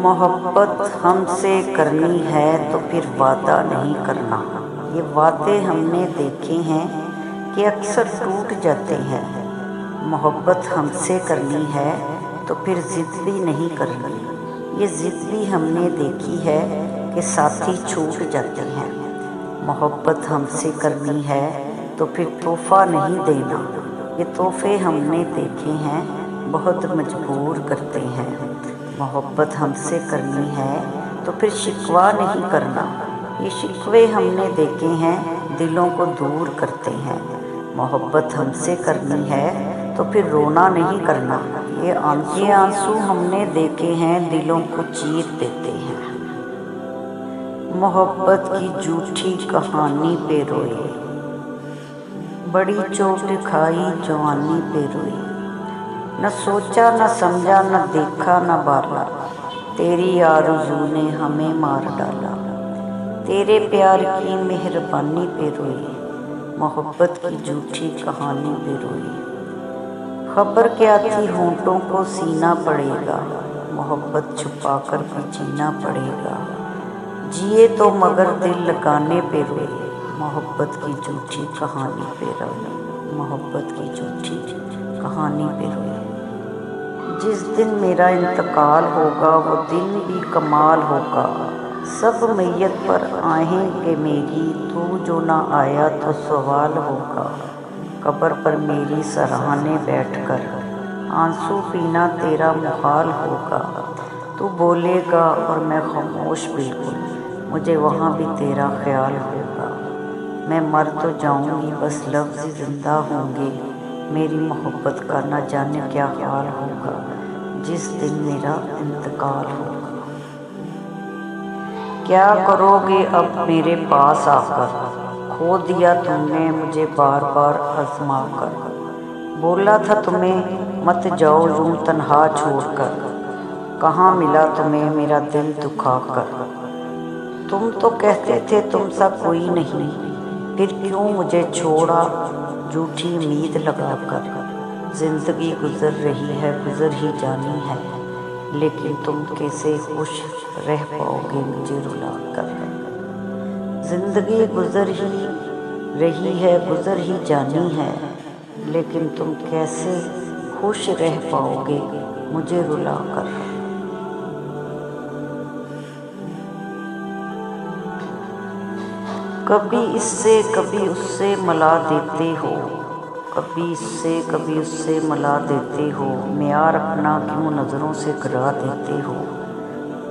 محبت ہم سے کرنی ہے تو پھر وعدہ نہیں کرنا۔ یہ وعدے ہم نے دیکھے ہیں کہ اکثر ٹوٹ جاتے ہیں۔ محبت ہم سے کرنی ہے تو پھر ضد بھی نہیں کرنی۔ یہ ضد بھی ہم نے دیکھی ہے کہ ساتھی چھوٹ جاتے ہیں۔ محبت ہم سے کرنی ہے تو پھر تحفہ نہیں دینا۔ یہ تحفے ہم نے دیکھے ہیں بہت مجبور کرتے ہیں۔ محبت ہم سے کرنی ہے تو پھر شکوہ نہیں کرنا۔ یہ شکوے ہم نے دیکھے ہیں دلوں کو دور کرتے ہیں۔ محبت ہم سے کرنی ہے تو پھر رونا نہیں کرنا۔ یہ آنسو ہم نے دیکھے ہیں دلوں کو چیر دیتے ہیں۔ محبت کی جھوٹی کہانی پہ روئے، بڑی چوٹ کھائی جوانی پہ روئی۔ نہ سوچا نہ سمجھا نہ دیکھا نہ بالا، تیری آرزو نے ہمیں مار ڈالا۔ تیرے پیار کی مہربانی پہ روئی، محبت کی جھوٹی کہانی پہ روئی۔ خبر کیا تھی ہونٹوں کو سینا پڑے گا، محبت چھپا کر بھی جینا پڑے گا۔ جیے تو مگر دل لگانے پہ روئی، محبت کی جھوٹی کہانی پہ روئی۔ محبت کی جھوٹی کہانی پہ روئی۔ جس دن میرا انتقال ہوگا وہ دن بھی کمال ہوگا۔ سب میت پر آہیں گے میری، تو جو نہ آیا تو سوال ہوگا۔ قبر پر میری سراہنے بیٹھ کر آنسو پینا تیرا محال ہوگا۔ تو بولے گا اور میں خاموش بالکل، مجھے وہاں بھی تیرا خیال ہوگا۔ میں مر تو جاؤں گی بس لفظ زندہ ہوں گے، میری محبت کا نہ جانے کیا حال ہوگا جس دن میرا انتقال ہوگا۔ کیا کرو گے اب میرے پاس آ کر، کھو دیا تم نے مجھے بار بار آزما کر۔ بولا تھا تمہیں مت جاؤ یوں تنہا چھوڑ کر، کہاں ملا تمہیں میرا دل دکھا کر۔ تم تو کہتے تھے تم سا کوئی نہیں، پھر کیوں مجھے چھوڑا جھوٹی امید لگا کر۔ زندگی گزر رہی ہے گزر ہی جانی ہے، لیکن تم کیسے خوش رہ پاؤ گے مجھے رلا کر۔ زندگی گزر ہی رہی ہے گزر ہی جانی ہے، لیکن تم کیسے خوش رہ پاؤ گے مجھے رلا کر۔ کبھی اس سے کبھی اس سے ملا دیتے ہو، کبھی اس سے کبھی اس سے ملا دیتے ہو، معیار اپنا کیوں نظروں سے گرا دیتے ہو۔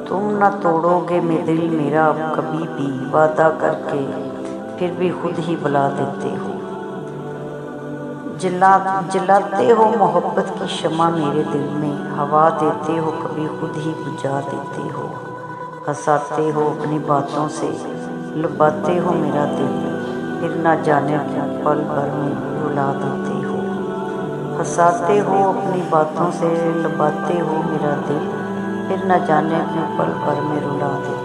تم نہ توڑو گے میں دل میرا اب کبھی بھی، وعدہ کر کے پھر بھی خود ہی بلا دیتے ہو۔ جلاتے ہو محبت کی شمع میرے دل میں، ہوا دیتے ہو کبھی خود ہی بجھا دیتے ہو۔ ہنساتے ہو اپنی باتوں سے لباتے ہو میرا دل، پھر نہ جانے کیوں پل بھر میں رلا دیتے ہو۔ ہنساتے ہو اپنی باتوں سے لباتے ہو میرا دل، پھر نہ جانے کیوں پل بھر میں رلا دیتے ہو۔